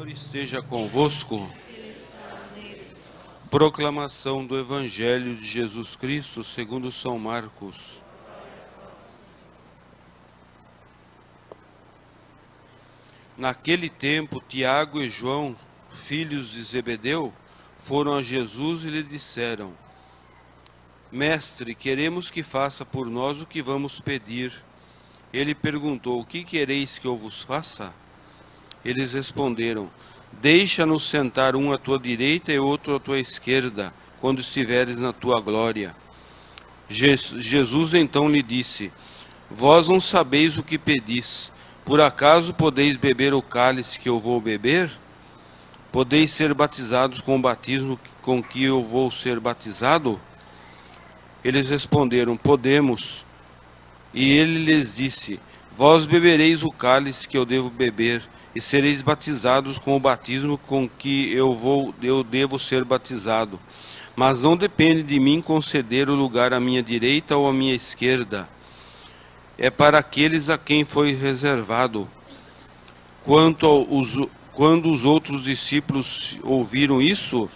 Senhor esteja convosco. Proclamação do Evangelho de Jesus Cristo segundo São Marcos. Naquele tempo, Tiago e João, filhos de Zebedeu, foram a Jesus e lhe disseram: Mestre, queremos que faça por nós o que vamos pedir. Ele perguntou: O que quereis que eu vos faça? Eles responderam: Deixa-nos sentar um à tua direita e outro à tua esquerda, quando estiveres na tua glória. Jesus então lhe disse: Vós não sabeis o que pedis. Por acaso podeis beber o cálice que eu vou beber? Podeis ser batizados com o batismo com que eu vou ser batizado? Eles responderam: Podemos. E ele lhes disse: Vós bebereis o cálice que eu devo beber, e sereis batizados com o batismo com que eu devo ser batizado. Mas não depende de mim conceder o lugar à minha direita ou à minha esquerda. É para aqueles a quem foi reservado. Quando os outros discípulos ouviram isso,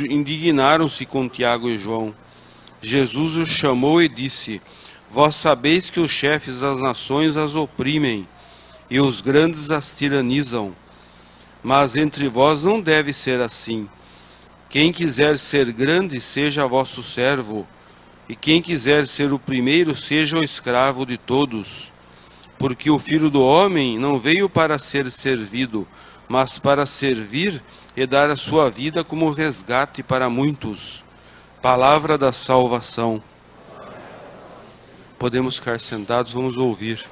indignaram-se com Tiago e João. Jesus os chamou e disse: Vós sabeis que os chefes das nações as oprimem, e os grandes as tiranizam. Mas entre vós não deve ser assim. Quem quiser ser grande, seja vosso servo, e quem quiser ser o primeiro, seja o escravo de todos. Porque o Filho do Homem não veio para ser servido, mas para servir e dar a sua vida como resgate para muitos. Palavra da salvação. Podemos ficar sentados, vamos ouvir.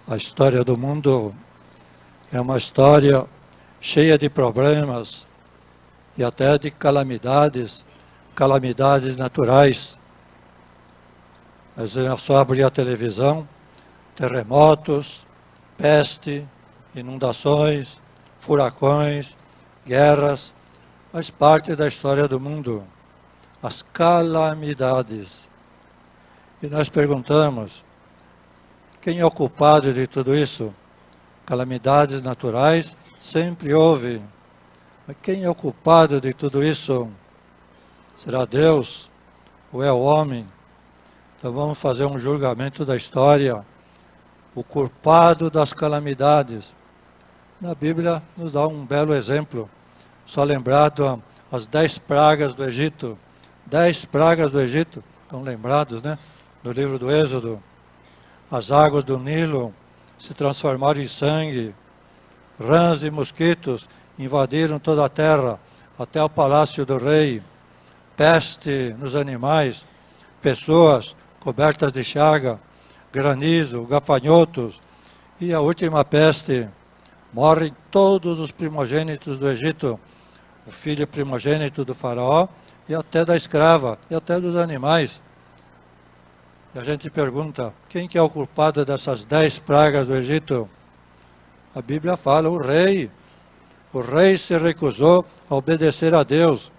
A história do mundo é uma história cheia de problemas e até de calamidades naturais. Mas é só abrir a televisão, terremotos, peste, inundações, furacões, guerras, faz parte da história do mundo. As calamidades. E nós perguntamos: quem é o culpado de tudo isso? Calamidades naturais sempre houve. Mas quem é o culpado de tudo isso? Será Deus ou é o homem? Então vamos fazer um julgamento da história. O culpado das calamidades. Na Bíblia nos dá um belo exemplo. Só lembrado as 10 pragas do Egito. 10 pragas do Egito, estão lembrados, né? No livro do Êxodo. As águas do Nilo se transformaram em sangue. Rãs e mosquitos invadiram toda a terra, até o palácio do rei. Peste nos animais, pessoas cobertas de chaga, granizo, gafanhotos. E a última peste, morrem todos os primogênitos do Egito, o filho primogênito do faraó, e até da escrava, e até dos animais. E a gente pergunta: quem que é o culpado dessas 10 pragas do Egito? A Bíblia fala: o rei. O rei se recusou a obedecer a Deus.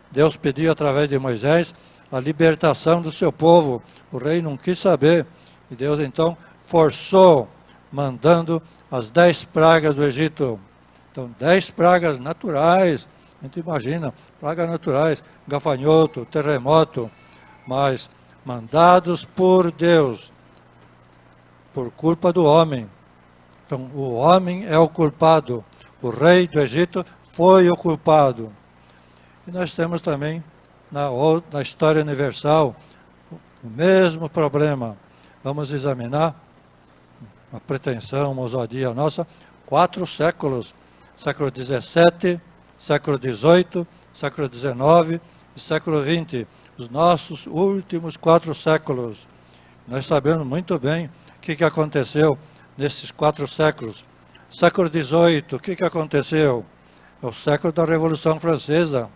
Deus pediu através de Moisés a libertação do seu povo. O rei não quis saber. E Deus então forçou, mandando as 10 pragas do Egito. Então, 10 pragas naturais. A gente imagina, pragas naturais, gafanhoto, terremoto, mas mandados por Deus, por culpa do homem. Então, o homem é o culpado. O rei do Egito foi o culpado. E nós temos também, na história universal, o mesmo problema. Vamos examinar, uma pretensão, uma ousadia nossa, 4 séculos. Século XVII, século XVIII, século XIX e século XX. Os nossos últimos 4 séculos. Nós sabemos muito bem o que aconteceu nesses 4 séculos. Século XVIII, o que aconteceu? É o século da Revolução Francesa.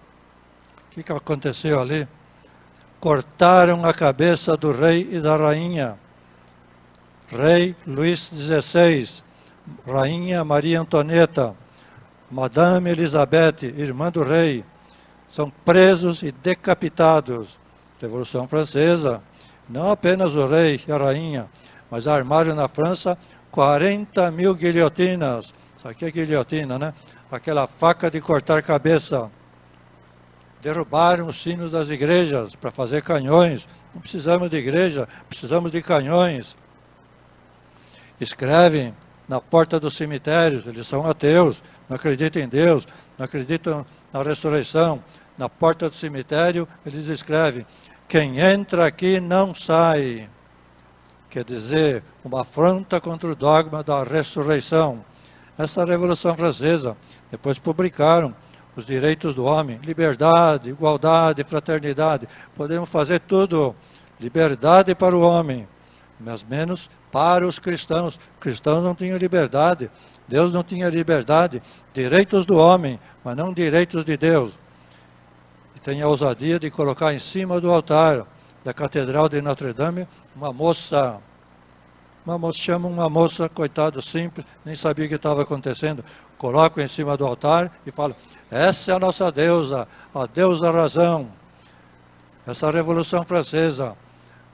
O que aconteceu ali? Cortaram a cabeça do rei e da rainha. Rei Luís XVI, rainha Maria Antonieta. Madame Elizabeth, irmã do rei, são presos e decapitados. Revolução Francesa, não apenas o rei e a rainha, mas armaram na França 40 mil guilhotinas. Isso aqui é guilhotina, né? Aquela faca de cortar cabeça. Derrubaram os sinos das igrejas para fazer canhões. Não precisamos de igreja, precisamos de canhões. Escrevem na porta dos cemitérios, eles são ateus, não acreditam em Deus, não acreditam na ressurreição. Na porta do cemitério, eles escrevem: quem entra aqui não sai. Quer dizer, uma afronta contra o dogma da ressurreição. Essa é a Revolução Francesa. Depois publicaram os direitos do homem, liberdade, igualdade, fraternidade. Podemos fazer tudo. Liberdade para o homem, mas menos para os cristãos. Cristãos não tinham liberdade. Deus não tinha liberdade. Direitos do homem, mas não direitos de Deus. E tem a ousadia de colocar em cima do altar da Catedral de Notre Dame uma moça. Chama uma moça, coitada, simples, nem sabia o que estava acontecendo. Coloca em cima do altar e fala: essa é a nossa deusa, a deusa razão. Essa é a Revolução Francesa.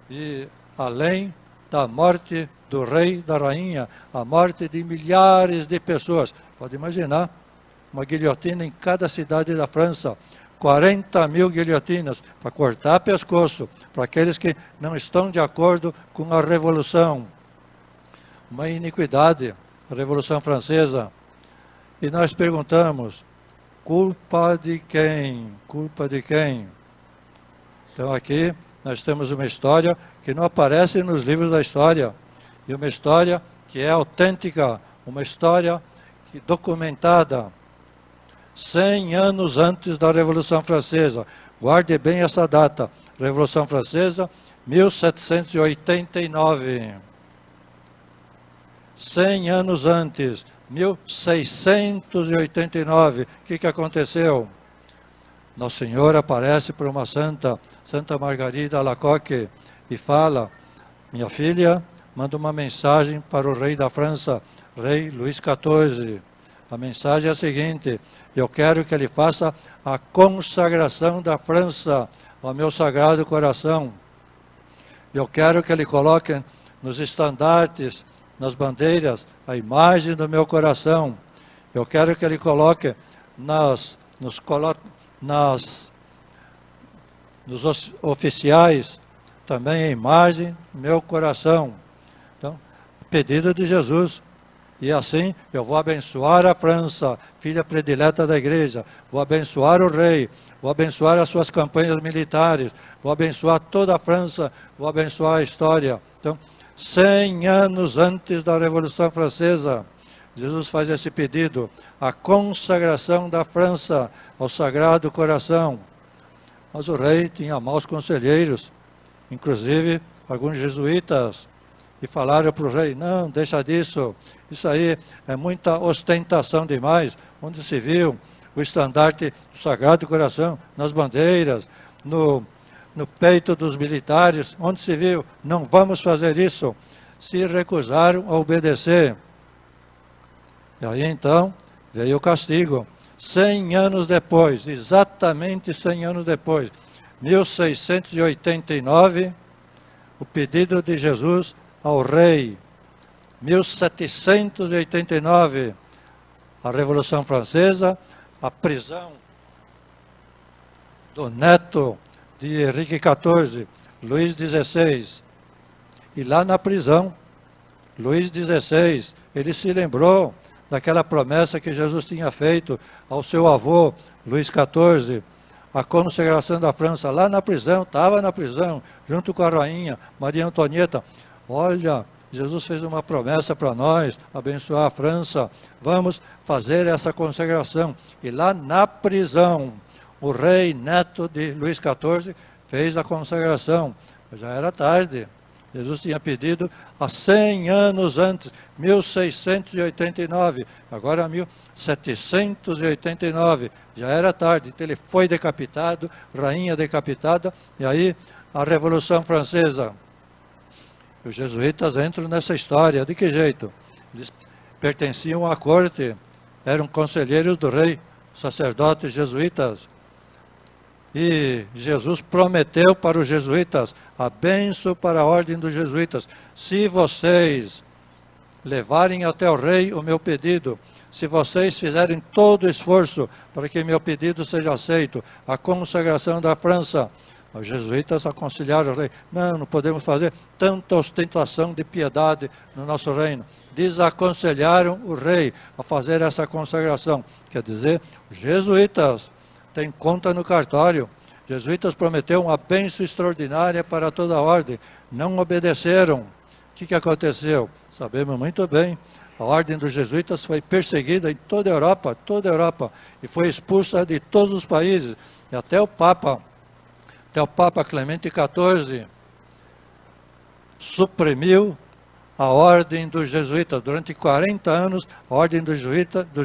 E além da morte do rei, da rainha, a morte de milhares de pessoas. Pode imaginar, uma guilhotina em cada cidade da França. 40 mil guilhotinas para cortar pescoço para aqueles que não estão de acordo com a Revolução. Uma iniquidade, a Revolução Francesa. E nós perguntamos: culpa de quem? Culpa de quem? Então aqui nós temos uma história que não aparece nos livros da história. E uma história que é autêntica, uma história documentada. 100 anos antes da Revolução Francesa. Guarde bem essa data. Revolução Francesa, 1789. 100 anos antes, 1689. O que aconteceu? Nosso Senhor aparece para uma santa, Santa Margarida Alacoque, e fala: minha filha, manda uma mensagem para o rei da França, rei Luís XIV. A mensagem é a seguinte: eu quero que ele faça a consagração da França ao meu sagrado coração. Eu quero que ele coloque nos estandartes, nas bandeiras, a imagem do meu coração. Eu quero que ele coloque nos oficiais também a imagem do meu coração. Então, pedido de Jesus. E assim eu vou abençoar a França, filha predileta da igreja, vou abençoar o rei, vou abençoar as suas campanhas militares, vou abençoar toda a França, vou abençoar a história. Então, 100 anos antes da Revolução Francesa, Jesus faz esse pedido, a consagração da França ao Sagrado Coração. Mas o rei tinha maus conselheiros, inclusive alguns jesuítas, e falaram para o rei: não, deixa disso, isso aí é muita ostentação demais. Onde se viu o estandarte do Sagrado Coração, nas bandeiras, no peito dos militares, onde se viu? Não vamos fazer isso. Se recusaram a obedecer. E aí então veio o castigo. 100 anos depois, exatamente 100 anos depois, 1689, o pedido de Jesus ao rei. 1789, a Revolução Francesa, a prisão do neto de Henrique XIV, Luís XVI. E lá na prisão, Luís XVI, ele se lembrou daquela promessa que Jesus tinha feito ao seu avô, Luís XIV, a consagração da França. Lá na prisão, estava na prisão, junto com a rainha Maria Antonieta. Olha, Jesus fez uma promessa para nós, abençoar a França, vamos fazer essa consagração. E lá na prisão, o rei neto de Luís XIV fez a consagração. Já era tarde. Jesus tinha pedido há 100 anos antes, 1689, agora 1789, já era tarde. Então ele foi decapitado, rainha decapitada, e aí a Revolução Francesa. Os jesuítas entram nessa história. De que jeito? Eles pertenciam à corte eram conselheiros do rei, sacerdotes jesuítas. E Jesus prometeu para os jesuítas a bênção para a ordem dos jesuítas. Se vocês levarem até o rei o meu pedido, se vocês fizerem todo o esforço para que meu pedido seja aceito, a consagração da França, os jesuítas aconselharam o rei, não podemos fazer tanta ostentação de piedade no nosso reino. Desaconselharam o rei a fazer essa consagração. Quer dizer, os jesuítas têm conta no cartório. Os jesuítas prometeram uma bênção extraordinária para toda a ordem. Não obedeceram. O que aconteceu? Sabemos muito bem. A ordem dos jesuítas foi perseguida em toda a Europa, e foi expulsa de todos os países. E até o Papa Clemente XIV suprimiu a ordem dos jesuítas. Durante 40 anos, a ordem dos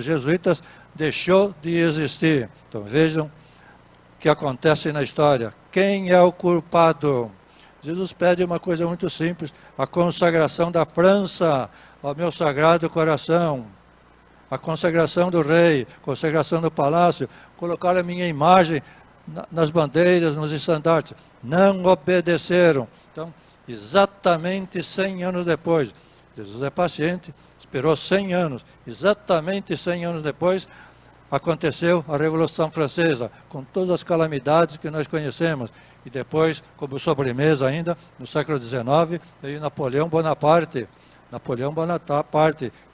jesuítas deixou de existir. Então vejam o que acontece na história. Quem é o culpado? Jesus pede uma coisa muito simples, a consagração da França ao meu sagrado coração, a consagração do rei, consagração do palácio, colocar a minha imagem nas bandeiras, nos estandartes. Não obedeceram. Então, exatamente 100 anos depois, Jesus é paciente, esperou 100 anos, exatamente 100 anos depois, aconteceu a Revolução Francesa, com todas as calamidades que nós conhecemos. E depois, como sobremesa ainda, no século XIX, veio Napoleão Bonaparte,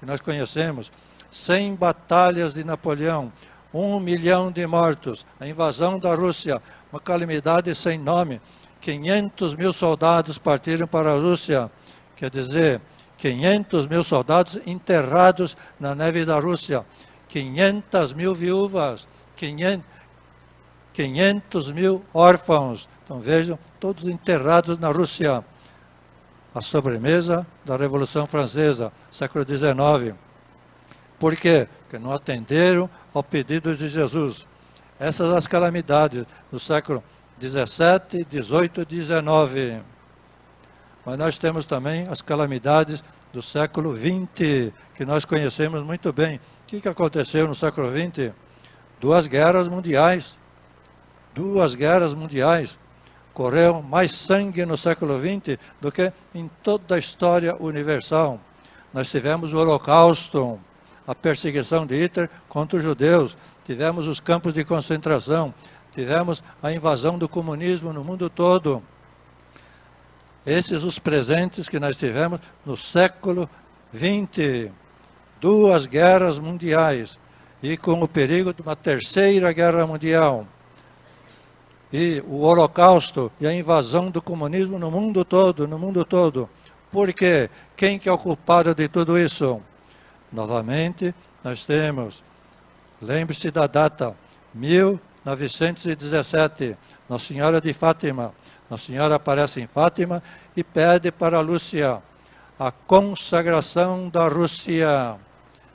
que nós conhecemos. 100 batalhas de Napoleão, 1 milhão de mortos, a invasão da Rússia, uma calamidade sem nome. 500 mil soldados partiram para a Rússia, quer dizer, 500 mil soldados enterrados na neve da Rússia. 500 mil viúvas, 500 mil órfãos. Então vejam, todos enterrados na Rússia. A sobremesa da Revolução Francesa, século XIX. Por quê? Porque não atenderam ao pedido de Jesus. Essas são as calamidades do século XVII, XVIII e XIX. Mas nós temos também as calamidades do século XX, que nós conhecemos muito bem. O que aconteceu no século XX? 2 guerras mundiais. 2 guerras mundiais. Correu mais sangue no século XX do que em toda a história universal. Nós tivemos o Holocausto, a perseguição de Hitler contra os judeus. Tivemos os campos de concentração. Tivemos a invasão do comunismo no mundo todo. Esses os presentes que nós tivemos no século XX. 2 guerras mundiais. E com o perigo de uma 3ª guerra mundial. E o Holocausto e a invasão do comunismo no mundo todo. Por quê? Quem que é o culpado de tudo isso? Novamente, nós temos, lembre-se da data, 1917, Nossa Senhora de Fátima. Nossa Senhora aparece em Fátima e pede para a Lúcia a consagração da Rússia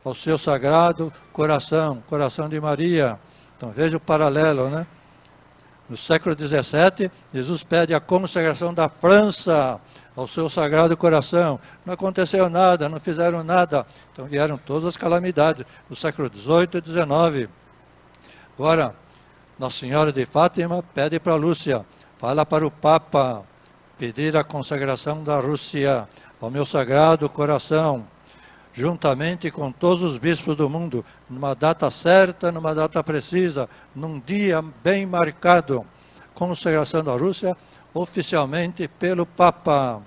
ao seu sagrado coração, coração de Maria. Então veja o paralelo, né? No século XVII, Jesus pede a consagração da França ao seu sagrado coração. Não aconteceu nada, não fizeram nada. Então vieram todas as calamidades do século XVIII e XIX. Agora, Nossa Senhora de Fátima pede para Lúcia, fala para o Papa, pedir a consagração da Rússia ao meu sagrado coração, juntamente com todos os bispos do mundo, numa data certa, numa data precisa, num dia bem marcado. Consagração da Rússia, oficialmente pelo Papa.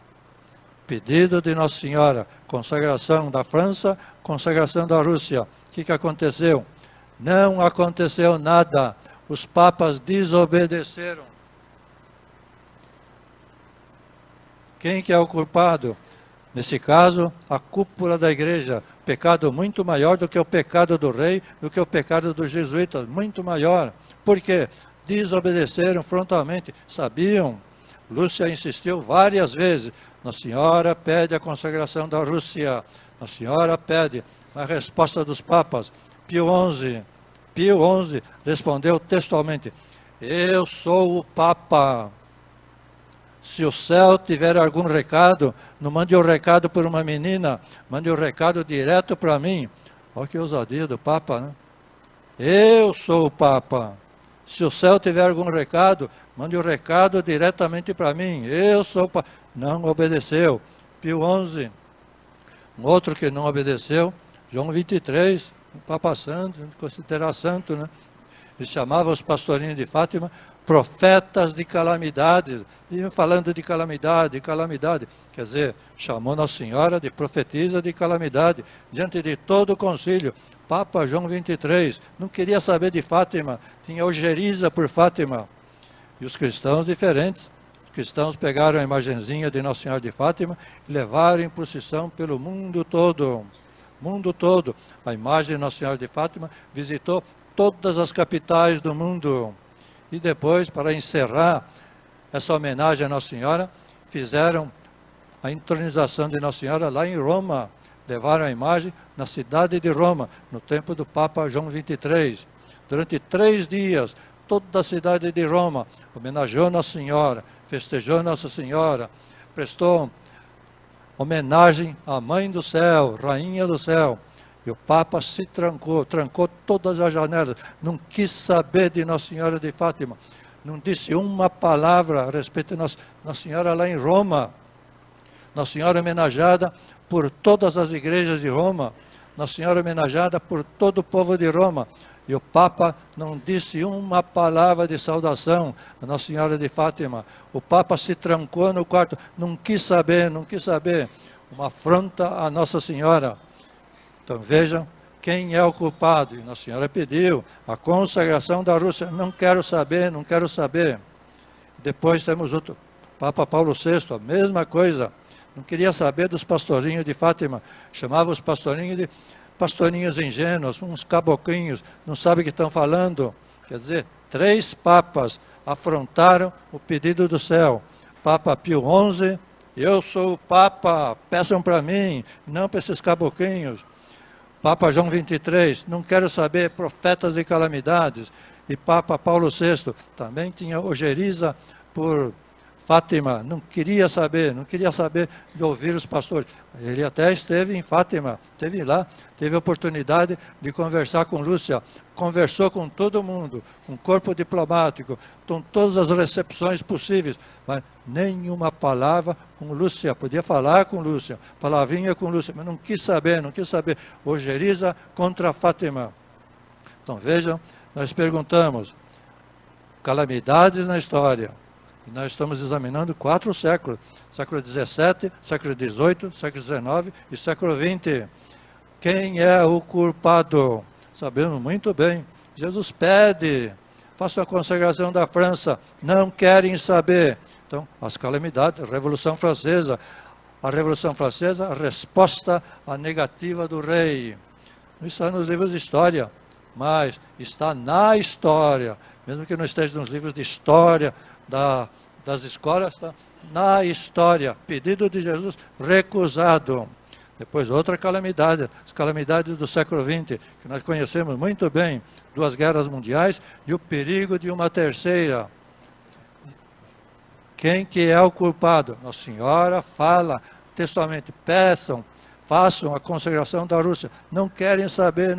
Pedido de Nossa Senhora, consagração da França, consagração da Rússia. O que aconteceu? Não aconteceu nada. Os papas desobedeceram. Quem que é o culpado? Nesse caso, a cúpula da igreja. Pecado muito maior do que o pecado do rei, do que o pecado dos jesuítas. Muito maior. Por quê? Desobedeceram frontalmente. Sabiam? Lúcia insistiu várias vezes. Nossa Senhora pede a consagração da Rússia. Nossa Senhora pede a resposta dos papas. Pio XI respondeu textualmente: eu sou o Papa. Se o céu tiver algum recado, não mande o recado por uma menina, mande o recado direto para mim. Olha que ousadia do Papa, né? Eu sou o Papa. Se o céu tiver algum recado, mande o recado diretamente para mim. Eu sou o Papa. Não obedeceu. Pio XI. Um outro que não obedeceu, João 23, um Papa Santo, considerar santo, né? Ele chamava os pastorinhos de Fátima profetas de calamidades. Iam falando de calamidade, calamidade. Quer dizer, chamou Nossa Senhora de profetisa de calamidade, diante de todo o concílio. Papa João 23, não queria saber de Fátima, tinha ojeriza por Fátima. E os cristãos diferentes. Os cristãos pegaram a imagenzinha de Nossa Senhora de Fátima e levaram em procissão pelo mundo todo. Mundo todo. A imagem de Nossa Senhora de Fátima visitou todas as capitais do mundo. E depois, para encerrar essa homenagem a Nossa Senhora, fizeram a entronização de Nossa Senhora lá em Roma. Levaram a imagem na cidade de Roma, no tempo do Papa João 23. Durante 3 dias, toda a cidade de Roma homenageou Nossa Senhora, festejou Nossa Senhora, prestou homenagem à Mãe do Céu, Rainha do Céu. E o Papa se trancou todas as janelas, não quis saber de Nossa Senhora de Fátima, não disse uma palavra a respeito de Nossa Senhora lá em Roma. Nossa Senhora homenageada por todas as igrejas de Roma, Nossa Senhora homenageada por todo o povo de Roma. E o Papa não disse uma palavra de saudação a Nossa Senhora de Fátima. O Papa se trancou no quarto, não quis saber. Uma afronta a Nossa Senhora. Então vejam quem é o culpado. E Nossa Senhora pediu a consagração da Rússia. Não quero saber. Depois temos outro, Papa Paulo VI, a mesma coisa. Não queria saber dos pastorinhos de Fátima. Chamava os pastorinhos de pastorinhos ingênuos, uns caboclinhos, não sabem o que estão falando. Quer dizer, 3 papas afrontaram o pedido do céu. Papa Pio XI, eu sou o Papa, peçam para mim, não para esses caboclinhos. Papa João 23, não quero saber, profetas de calamidades. E Papa Paulo VI, também tinha ojeriza por Fátima, não queria saber de ouvir os pastores. Ele até esteve em Fátima, esteve lá, teve a oportunidade de conversar com Lúcia, conversou com todo mundo, com corpo diplomático, com todas as recepções possíveis, mas nenhuma palavra com Lúcia, podia falar com Lúcia, palavrinha com Lúcia, mas não quis saber, ojeriza contra Fátima. Então vejam, nós perguntamos, calamidades na história. E nós estamos examinando 4 séculos, século XVII, século XVIII, século XIX e século XX. Quem é o culpado? Sabemos muito bem. Jesus pede, faça a consagração da França, não querem saber. Então, as calamidades, a Revolução Francesa, a resposta à negativa do rei. Não está nos livros de história, mas está na história, mesmo que não esteja nos livros de história das escolas, está na história. Pedido de Jesus recusado. Depois outra calamidade, as calamidades do século XX, que nós conhecemos muito bem, 2 guerras mundiais e o perigo de uma terceira. Quem que é o culpado? Nossa Senhora fala textualmente, peçam, façam a consagração da Rússia. Não querem saber.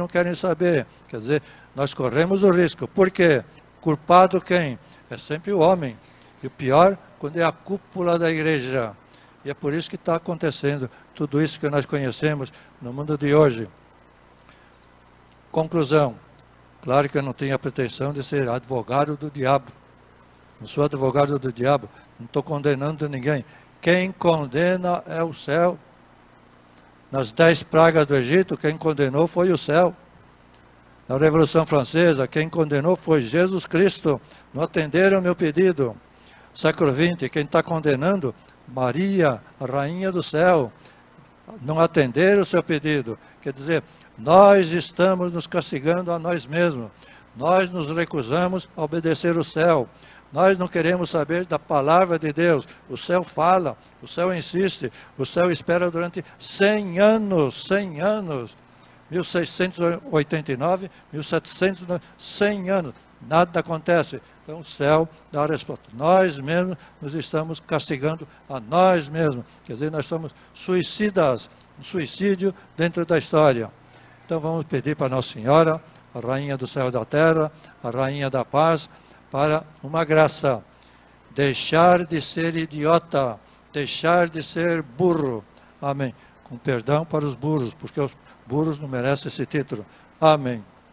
Quer dizer, nós corremos o risco. Por quê? Culpado quem? É sempre o homem. E o pior, quando é a cúpula da igreja. E é por isso que está acontecendo tudo isso que nós conhecemos no mundo de hoje. Conclusão. Claro que eu não tenho a pretensão de ser advogado do diabo. Não sou advogado do diabo. Não estou condenando ninguém. Quem condena é o céu. Nas 10 pragas do Egito, quem condenou foi o céu. Na Revolução Francesa, quem condenou foi Jesus Cristo. Não atenderam o meu pedido. Século XX, quem está condenando? Maria, a Rainha do Céu. Não atenderam o seu pedido. Quer dizer, nós estamos nos castigando a nós mesmos. Nós nos recusamos a obedecer o céu. Nós não queremos saber da palavra de Deus. O céu fala, o céu insiste, o céu espera durante 100 anos. 1689, 1700, 100 anos. Nada acontece. Então o céu dá a resposta. Nós mesmos nos estamos castigando a nós mesmos. Quer dizer, nós somos suicidas. Um suicídio dentro da história. Então vamos pedir para Nossa Senhora, a Rainha do Céu e da Terra, a Rainha da Paz, para uma graça. Deixar de ser idiota, deixar de ser burro. Amém. Com perdão para os burros, porque os burros não merecem esse título. Amém.